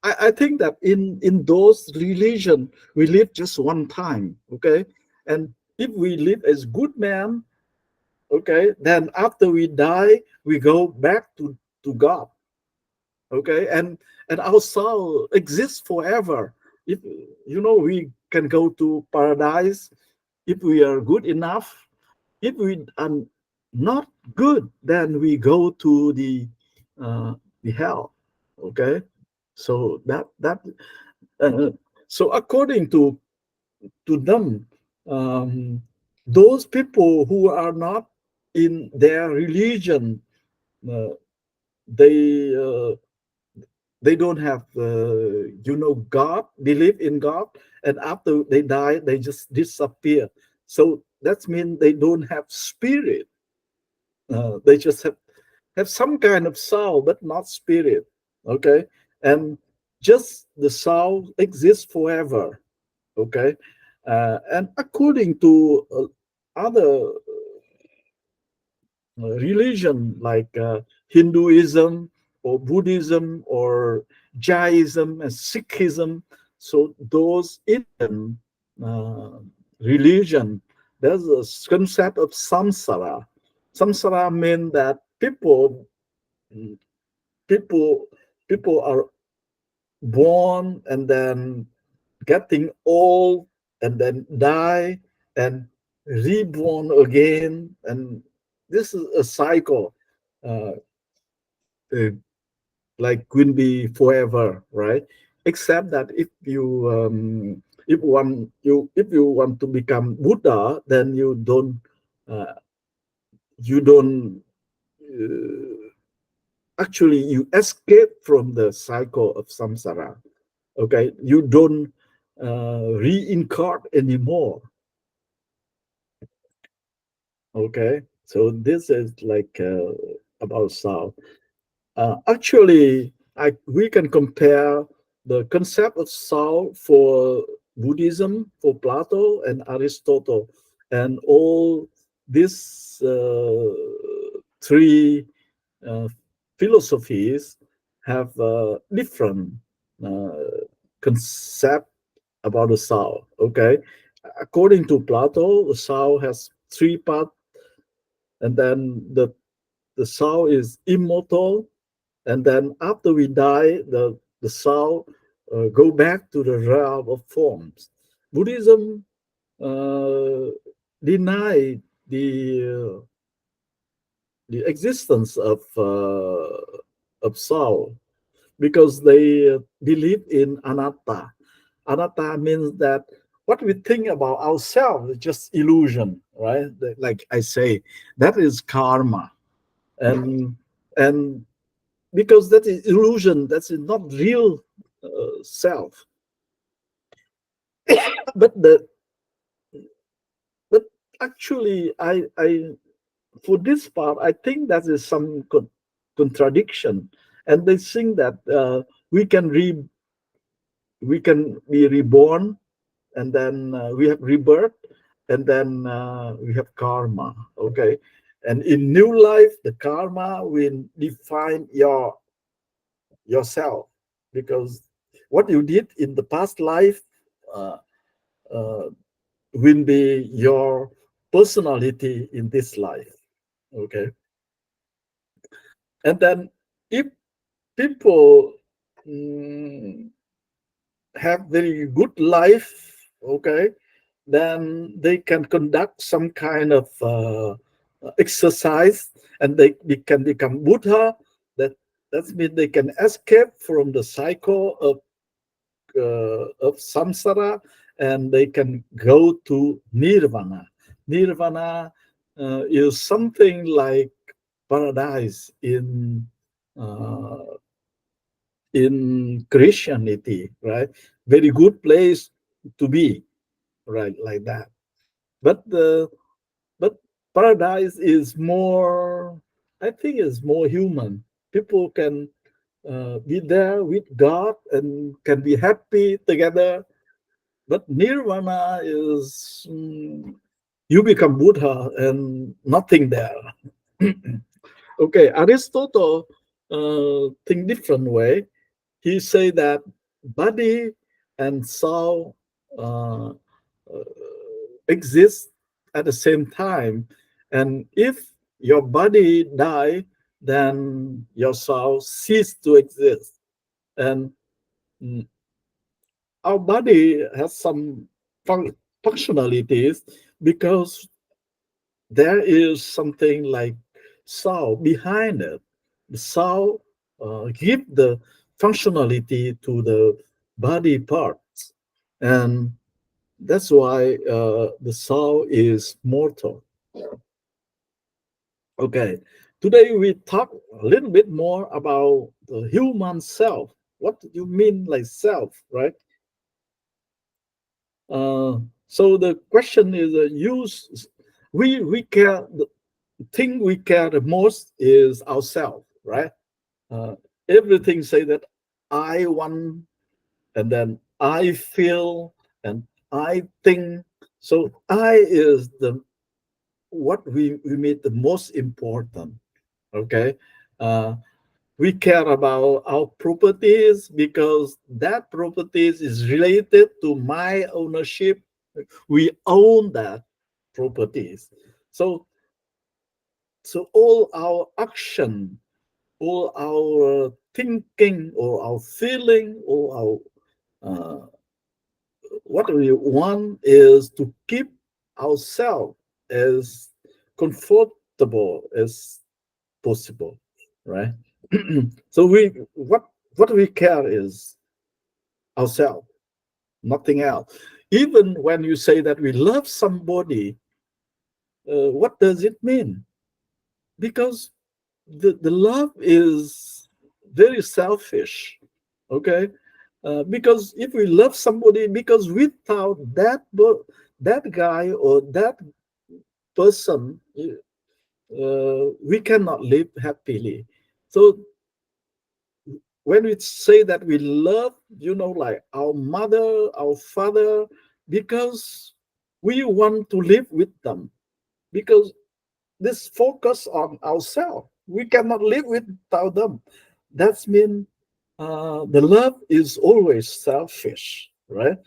I think that in those religion we live just one time. Okay, and if we live as good man, okay, then after we die we go back to God. Okay, and our soul exists forever. If we can go to paradise if we are good enough. If we are not good, then we go to the hell. Okay, so that uh, so according to them, um, those people who are not in their religion, uh, they they don't have God, believe in God, and after they die they just disappear. So that means they don't have spirit. They just have some kind of soul but not spirit. Okay, and just the soul exists forever. Okay, and according to other religion like Hinduism or Buddhism or Jainism and Sikhism. So those Indian uh, religion, there's a concept of samsara. Samsara means that people people are born and then getting old and then die and reborn again, and this is a cycle, uh, uh, like will be forever, right? Except that if you want to become Buddha, then uh, you don't actually you escape from the cycle of samsara. Okay, you don't reincarnate anymore. Okay, so this is like about sound. Actually, we can compare the concept of sound for Buddhism, for Plato and Aristotle, and all these three uh, philosophies have different uh, concept about the soul. Okay, according to Plato, the soul has three parts, and then the soul is immortal, and then after we die, the soul go back to the realm of forms. Buddhism uh, deny the existence of soul because they believe in anatta. Anatta means that what we think about ourselves is just illusion, right? Like I say, that is karma, and and because that is illusion, that's not real self. But the but actually, I for this part, I think that is some contradiction, and they think that we can we can be reborn, and then we have rebirth, and then we have karma. Okay, and in new life, the karma will define yourself, because what you did in the past life uh, uh, will be your personality in this life. Okay, and then if people mm, have very good life, okay, then they can conduct some kind of exercise, and they can become Buddha. That means they can escape from the cycle of samsara, and they can go to nirvana. Nirvana is something like paradise uh, in Christianity, right? Very good place to be, right? Like that. But but paradise is more, I think, is more human. People can be there with God and can be happy together. But nirvana is you become Buddha and nothing there. Okay, Aristotle think different way. He say that body and soul uh, exist at the same time, and if your body die, then your soul cease to exist. And mm, our body has some functionalities, because there is something like soul behind it. The soul give the functionality to the body parts, and that's why the soul is mortal. Okay, today we talk a little bit more about the human self. What do you mean like self, right? So the question is, use we care. The thing we care the most is ourselves, right? Uh, Everything say that I want, and then I feel, and I think. So I is the what we made the most important. Okay, uh, we care about our properties, because that properties is related to my ownership. We own that properties. So all our action, all our thinking, or our feeling, or our what we want is to keep ourselves as comfortable as possible, right? So what we care is ourselves, nothing else. Even when you say that we love somebody, what does it mean? Because the love is very selfish. Okay, because if we love somebody, because without that guy or that person, we cannot live happily. So when we say that we love, like our mother, our father, because we want to live with them, because this focus on ourselves, we cannot live without them. That's mean the love is always selfish, right?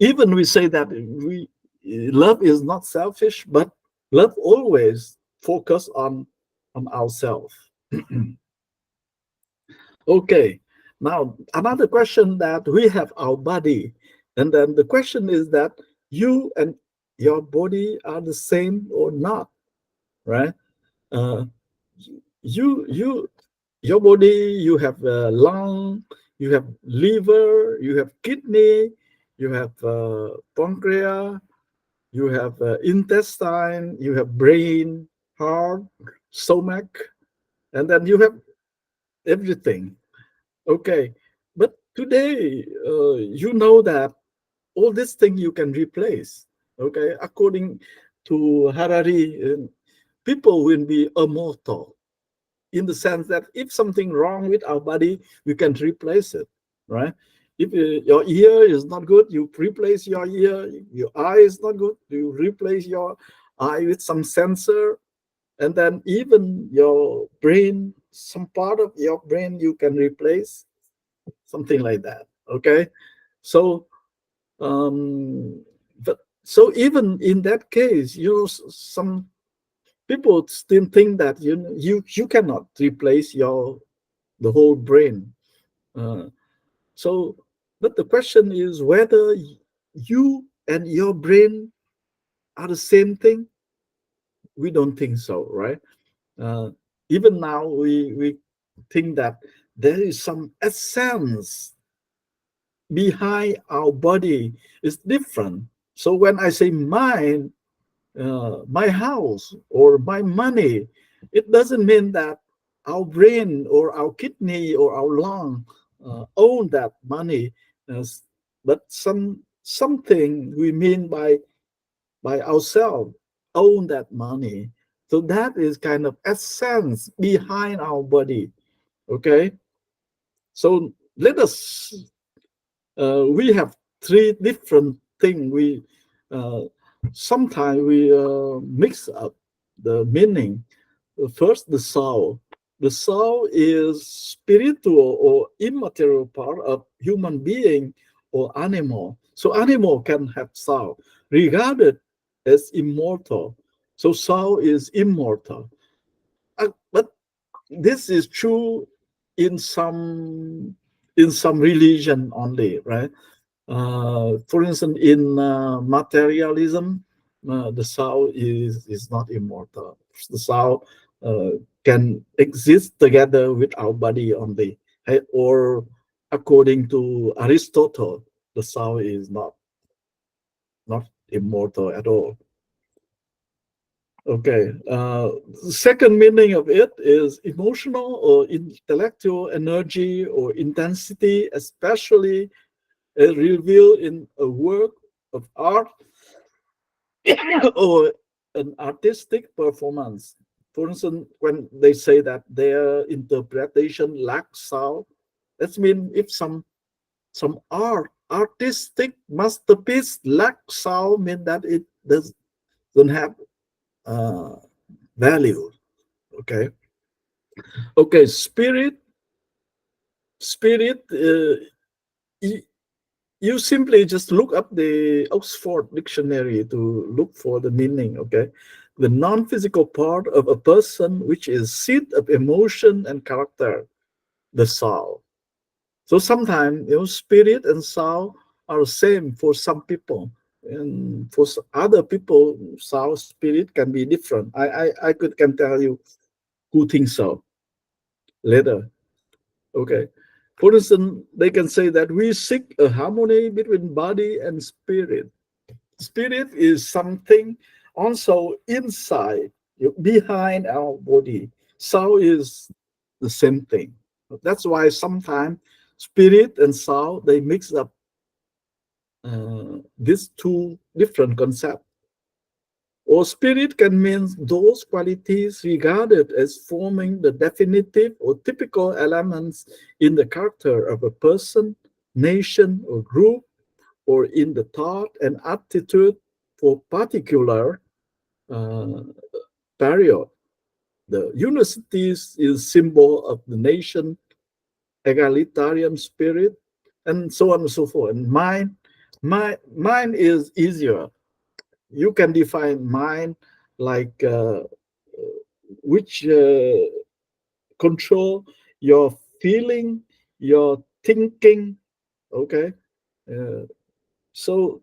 Even we say that we love is not selfish, but love always focus on ourselves. Okay, now another question, that we have our body, and then the question is that you and your body are the same or not, right? Uh, you your body, you have a lung, you have liver, you have kidney, you have pancreas, you have intestine, you have brain, heart, stomach, and then you have everything. Okay, but today you know that all these things you can replace. Okay, according to Harari, people will be immortal in the sense that if something wrong with our body, we can replace it, right? If your ear is not good, you replace your ear. Your eye is not good, you replace your eye with some sensor. And then even your brain, some part of your brain you can replace, something like that. Okay, so but so even in that case, some people still think that you cannot replace your the whole brain. Uh, so, but the question is whether you and your brain are the same thing. We don't think so, right? Uh, Even now, we think that there is some essence behind our body is different. So when I say mind, my house or my money, it doesn't mean that our brain or our kidney or our lung own that money, uh, but something we mean by ourselves own that money. So that is kind of essence behind our body. Okay, so let us. We have three different things. We sometimes we mix up the meaning. First, the soul. The soul is spiritual or immaterial part of human being or animal. So animal can have soul, regarded as immortal. So soul is immortal. But this is true in some in some religion only, right? For instance, in materialism, the soul is not immortal. The soul can exist together with our body only. Or according to Aristotle, the soul is not immortal at all. Okay. The second meaning of it is emotional or intellectual energy or intensity, especially revealed in a work of art or an artistic performance. For instance, when they say that their interpretation lacks soul, that means if some artistic masterpiece lacks soul, mean that it doesn't have uh, value. Okay. Okay. Spirit. Y- you simply just look up the Oxford Dictionary to look for the meaning. Okay, the non-physical part of a person, which is seat of emotion and character, the soul. So sometimes spirit and soul are the same for some people, and for other people, soul spirit can be different. I could can tell you who thinks so later. Okay. For instance, they can say that we seek a harmony between body and spirit. Spirit is something also inside, behind our body. Soul is the same thing. That's why sometimes spirit and soul they mix up these two different concepts. Or spirit can mean those qualities regarded as forming the definitive or typical elements in the character of a person, nation, or group, or in the thought and attitude for particular uh, period. The universities is symbol of the nation, egalitarian spirit, and so on and so forth. And mind is easier. You can define mind like which control your feeling, your thinking. Okay, uh, so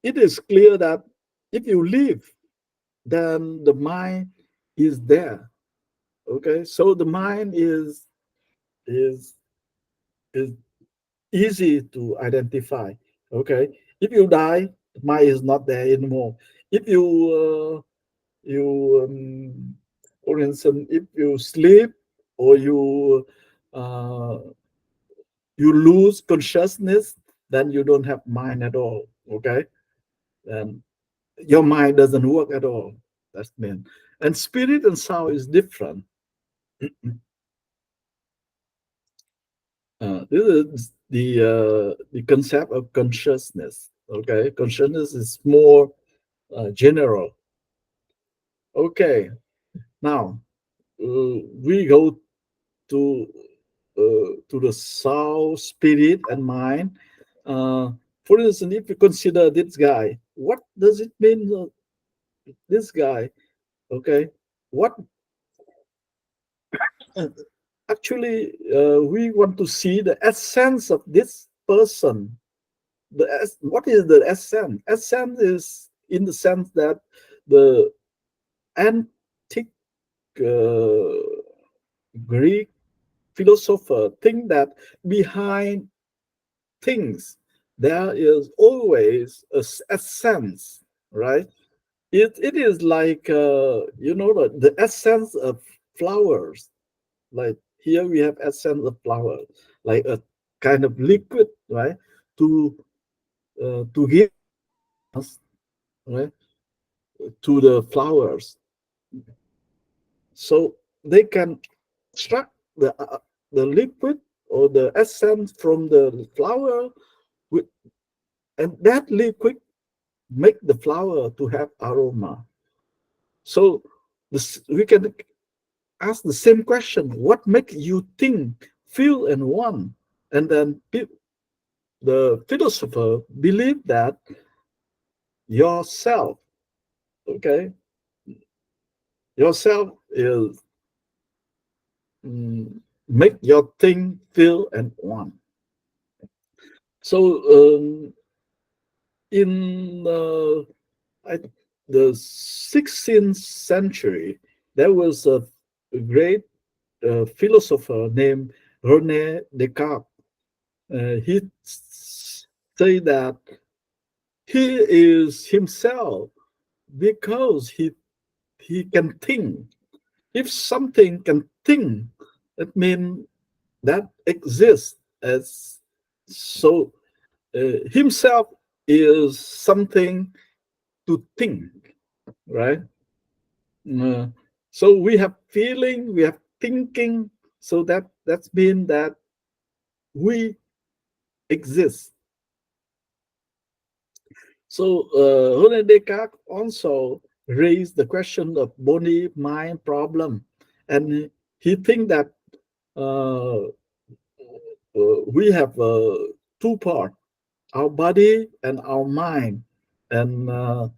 it is clear that if you live, then the mind is there. Okay, so the mind is is easy to identify. Okay, if you die, mind is not there anymore. If for instance, if you sleep or uh, you lose consciousness, then you don't have mind at all. Okay, and your mind doesn't work at all. That's mean. And spirit and soul is different. This is the concept of consciousness. Okay, consciousness is more general. Okay, now we go to to the soul, spirit, and mind. Uh, for instance, if you consider this guy, what does it mean? This guy, okay, what uh, actually we want to see the essence of this person. What is the essence? Essence is in the sense that the antique uh, Greek philosopher think that behind things there is always a sense, right? It is like the essence of flowers. Like here we have essence of flower, like a kind of liquid, right? To give us, right, to the flowers, so they can extract the liquid or the essence from the flower, with, and that liquid make the flower to have aroma. So we can ask the same question: what makes you think, feel, and want? And then the philosopher believe that yourself, okay, yourself is make your think, feel, and want. So in I, the 16th century, there was a great philosopher named Rene Descartes. Say that he is himself because he can think. If something can think, that means that exists as so. Himself is something to think, right? Uh, so we have feeling, we have thinking. So that's mean that we exist. So Rene Descartes also raised the question of body mind problem, and he think that uh, we have two parts: our body and our mind. And uh,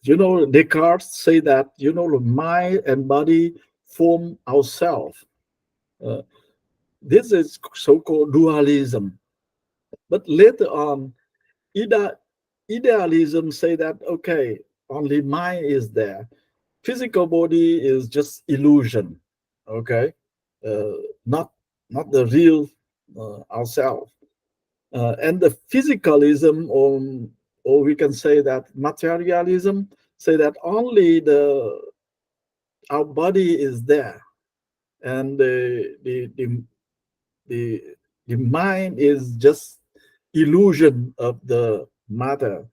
Descartes say that the mind and body form ourselves. Uh, this is so-called dualism. But later on, ide- idealism say that okay, only mind is there. Physical body is just illusion. Okay, uh, not not the real ourselves. And the physicalism, or we can say that materialism, say that only the our body is there, and the, the mind is just illusion of the matter.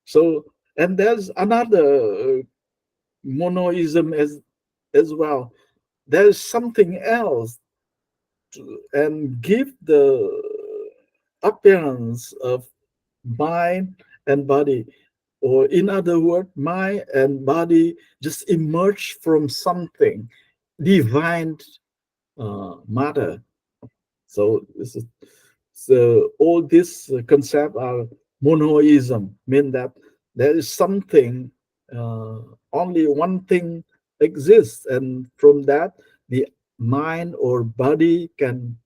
So, and there's another monoism as well. There's something else and give the appearance of mind and body, or in other words, mind and body just emerge from something divine matter. So this is, so all these concepts are monoism, mean that there is something, uh, only one thing exists, and from that the mind or body can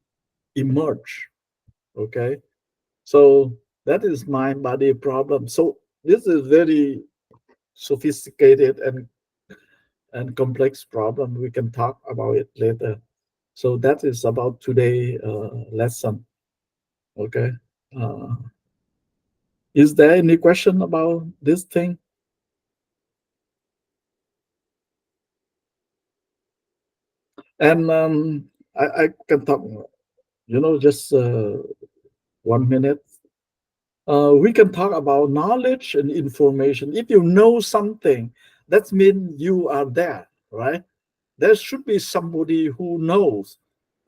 emerge. Okay, so that is mind body problem. So this is very sophisticated and complex problem. We can talk about it later. So that is about today lesson. Okay. Uh, is there any question about this thing? And I can talk, just 1 minute. We can talk about knowledge and information. If you know something, that means you are there, right? There should be somebody who knows,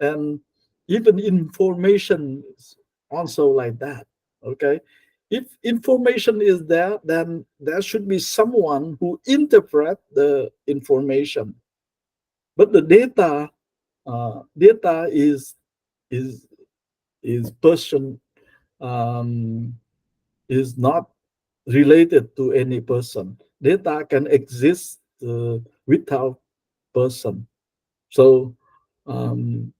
and even information is also like that. Okay, if information is there, then there should be someone who interpret the information. But the data is is person um, is not related to any person. Data can exist without person. So um,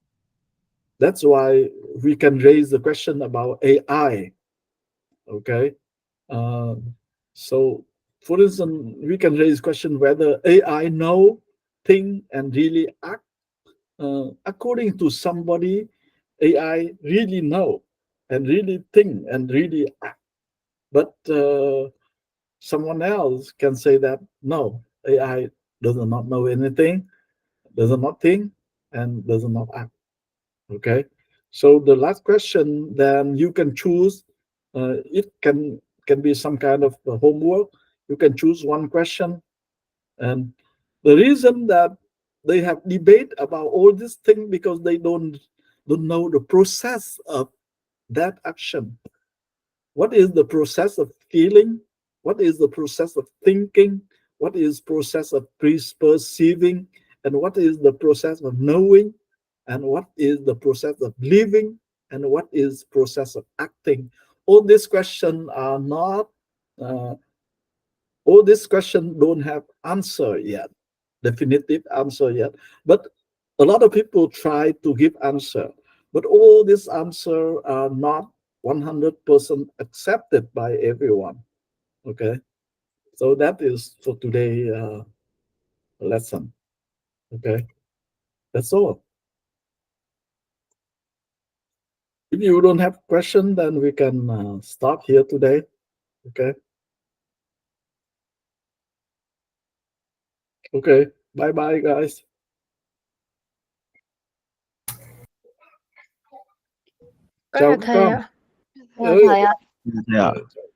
that's why we can raise the question about AI. Okay, uh, so for instance, we can raise question whether AI know, think, and really act. According to somebody, AI really know and really think and really act. But someone else can say that no, AI does not know anything, does not think, and does not act. Okay, so the last question, then you can choose. It can be some kind of homework. You can choose one question, and the reason that they have debate about all this thing because they don't know the process of that action. What is the process of feeling? What is the process of thinking? What is process of perceiving? And what is the process of knowing? And what is the process of living? And what is process of acting? All these questions are not uh, all these questions don't have answer yet, definitive answer yet. But a lot of people try to give answer, but all these answers are not 100% accepted by everyone. Okay, so that is for today lesson. Okay, that's all. If you don't have question, then we can stop here today. Okay. Okay. Bye bye, guys. Có Chào nhà các thầy con. ạ. Ừ. Dạ. Chào.